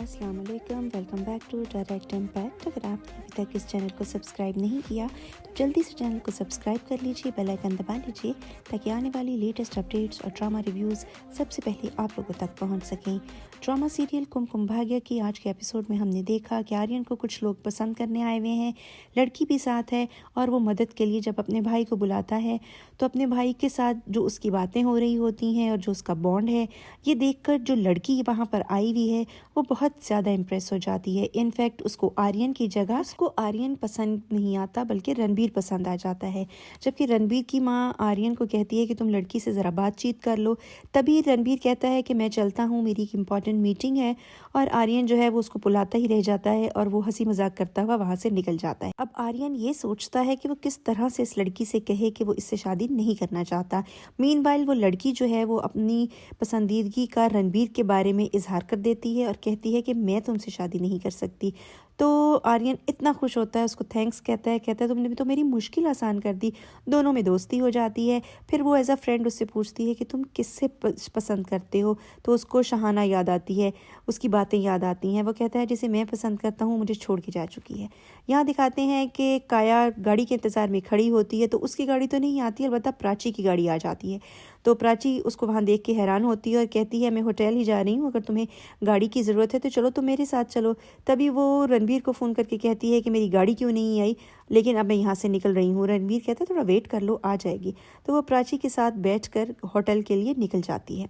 अस्सलाम वालेकुम, welcome back to Direct Impact. अगर आपने अभी तक इस चैनल को सब्सक्राइब नहीं किया तो जल्दी से चैनल को सब्सक्राइब कर लीजिए, बेल आइकन दबा लीजिए ताकि आने वाली लेटेस्ट अपडेट्स और ड्रामा रिव्यूज़ सबसे पहले आप लोगों तक पहुंच सकें। ड्रामा सीरियल कुमकुम भाग्य की आज के एपिसोड में हमने देखा कि आर्यन को कुछ लोग पसंद करने आए हुए हैं, लड़की भी साथ है और वो मदद के लिए जब अपने भाई को बुलाता है तो अपने भाई के साथ जो उसकी बातें हो रही होती हैं और जो उसका बॉन्ड है, ये देखकर जो लड़की वहाँ पर आई हुई है वो बहुत ज़्यादा इम्प्रेस हो जाती है। इनफैक्ट उसको आर्यन की जगह उसको आर्यन पसंद नहीं आता बल्कि रणबीर पसंद आ जाता है। जबकि रणबीर की माँ आर्यन को कहती है कि तुम लड़की से ज़रा बातचीत कर लो, तभी रणबीर कहता है कि मैं चलता हूँ, मेरी एक इम्पॉर्टेंट मीटिंग है। और आर्यन जो है वो उसको बुलाता ही रह जाता है और वो हंसी मजाक करता हुआ वहाँ से निकल जाता है। अब आर्यन ये सोचता है कि वो किस तरह से इस लड़की से कहे कि वो इससे शादी नहीं करना चाहता। मीनवाइल वो लड़की जो है वो अपनी पसंदीदगी का रणबीर के बारे में इजहार कर देती है और कहती है कि मैं तुमसे शादी नहीं कर सकती। तो आर्यन इतना खुश होता है, उसको थैंक्स कहता है तुमने भी तो मेरी मुश्किल आसान कर दी। दोनों में दोस्ती हो जाती है। फिर वो एज अ फ्रेंड उससे पूछती है कि तुम किससे पसंद करते हो, तो उसको शहाना याद आती है, उसकी बातें याद आती हैं। वो कहता है जिसे मैं पसंद करता हूँ मुझे छोड़ के जा चुकी है। यहाँ दिखाते हैं कि काया गाड़ी के इंतज़ार में खड़ी होती है तो उसकी गाड़ी तो नहीं आती, अलबत्ता प्राची की गाड़ी आ जाती है। तो प्राची उसको वहाँ देख के हैरान होती है और कहती है मैं होटल ही जा रही हूँ, अगर तुम्हें गाड़ी की ज़रूरत है तो चलो तुम मेरे साथ चलो। तभी वो रणबीर को फ़ोन करके कहती है कि मेरी गाड़ी क्यों नहीं आई, लेकिन अब मैं यहाँ से निकल रही हूँ। रणबीर कहता है थोड़ा वेट कर लो, आ जाएगी। तो वो प्राची के साथ बैठकर होटल के लिए निकल जाती है।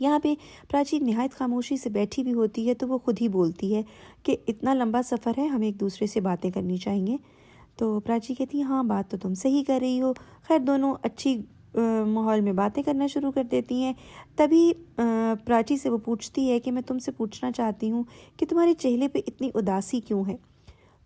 यहाँ पे प्राची निहायत खामोशी से बैठी भी होती है तो वो खुद ही बोलती है कि इतना लंबा सफ़र है, हमें एक दूसरे से बातें करनी चाहिए। तो प्राची कहती है हाँ बात तो तुम सही कर रही हो। खैर दोनों अच्छी माहौल में बातें करना शुरू कर देती हैं। तभी प्राची से वो पूछती है कि मैं तुमसे पूछना चाहती हूँ कि तुम्हारे चेहरे पे इतनी उदासी क्यों है।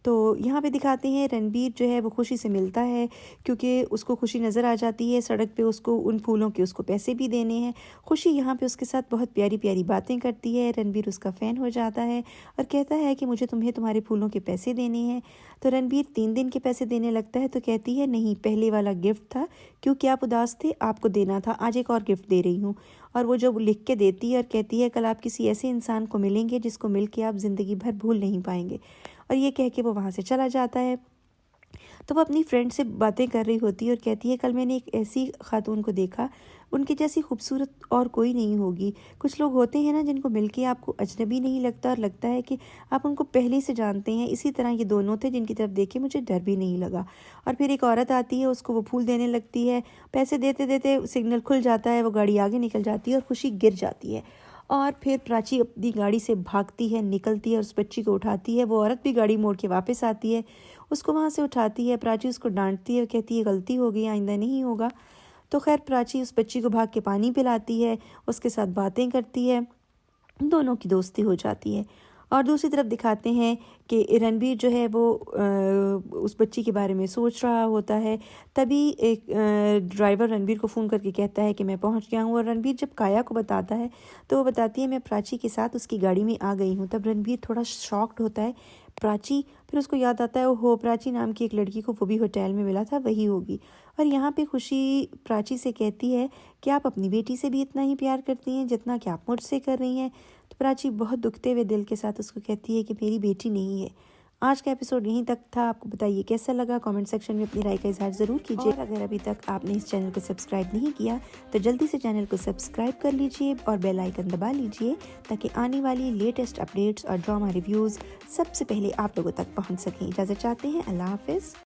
तो यहाँ पे दिखाते हैं रणबीर जो है वो खुशी से मिलता है क्योंकि उसको खुशी नज़र आ जाती है। सड़क पे उसको उन फूलों के उसको पैसे भी देने हैं। खुशी यहाँ पे उसके साथ बहुत प्यारी प्यारी बातें करती है। रणबीर उसका फ़ैन हो जाता है और कहता है कि मुझे तुम्हें तुम्हारे फूलों के पैसे देने हैं। तो रणबीर 3 दिन के पैसे देने लगता है तो कहती है नहीं, पहले वाला गिफ्ट था क्योंकि आप उदास थे, आपको देना था, आज एक और गिफ्ट दे रही हूँ। और वो जब लिख के देती है और कहती है कल आप किसी ऐसे इंसान को मिलेंगे जिसको मिल के आप ज़िंदगी भर भूल नहीं पाएंगे। और ये कह के वो वहाँ से चला जाता है। तो वो अपनी फ्रेंड से बातें कर रही होती है और कहती है कल मैंने एक ऐसी खातून को देखा, उनकी जैसी खूबसूरत और कोई नहीं होगी। कुछ लोग होते हैं ना जिनको मिलके आपको अजनबी नहीं लगता और लगता है कि आप उनको पहले से जानते हैं। इसी तरह ये दोनों थे जिनकी तरफ देखे मुझे डर भी नहीं लगा। और फिर एक औरत आती है, उसको वो फूल देने लगती है। पैसे देते देते सिग्नल खुल जाता है, वो गाड़ी आगे निकल जाती है और खुशी गिर जाती है। और फिर प्राची अपनी गाड़ी से भागती है, निकलती है और उस बच्ची को उठाती है। वो औरत भी गाड़ी मोड़ के वापस आती है, उसको वहाँ से उठाती है। प्राची उसको डांटती है, कहती है गलती हो गई, आइंदा नहीं होगा। तो खैर प्राची उस बच्ची को भाग के पानी पिलाती है, उसके साथ बातें करती है, दोनों की दोस्ती हो जाती है। और दूसरी तरफ दिखाते हैं कि रणबीर जो है वो उस बच्ची के बारे में सोच रहा होता है। तभी एक ड्राइवर रणबीर को फ़ोन करके कहता है कि मैं पहुंच गया हूं। और रणबीर जब काया को बताता है तो वो बताती है मैं प्राची के साथ उसकी गाड़ी में आ गई हूं। तब रणबीर थोड़ा शॉक्ड होता है। प्राची, फिर उसको याद आता है ओहो प्राची नाम की एक लड़की को वो भी होटल में मिला था, वही होगी। और यहाँ पे खुशी प्राची से कहती है कि आप अपनी बेटी से भी इतना ही प्यार करती हैं जितना कि आप मुझसे कर रही हैं। तो प्राची बहुत दुखते हुए दिल के साथ उसको कहती है कि मेरी बेटी नहीं है। आज का एपिसोड यहीं तक था। आपको बताइए कैसा लगा, कमेंट सेक्शन में अपनी राय का इजहार ज़रूर कीजिए। और अगर अभी तक आपने इस चैनल को सब्सक्राइब नहीं किया तो जल्दी से चैनल को सब्सक्राइब कर लीजिए और बेल आइकन दबा लीजिए ताकि आने वाली लेटेस्ट अपडेट्स और ड्रामा रिव्यूज़ सबसे पहले आप लोगों तक पहुँच सकें। इजाज़त चाहते हैं, अल्लाह हाफिज़।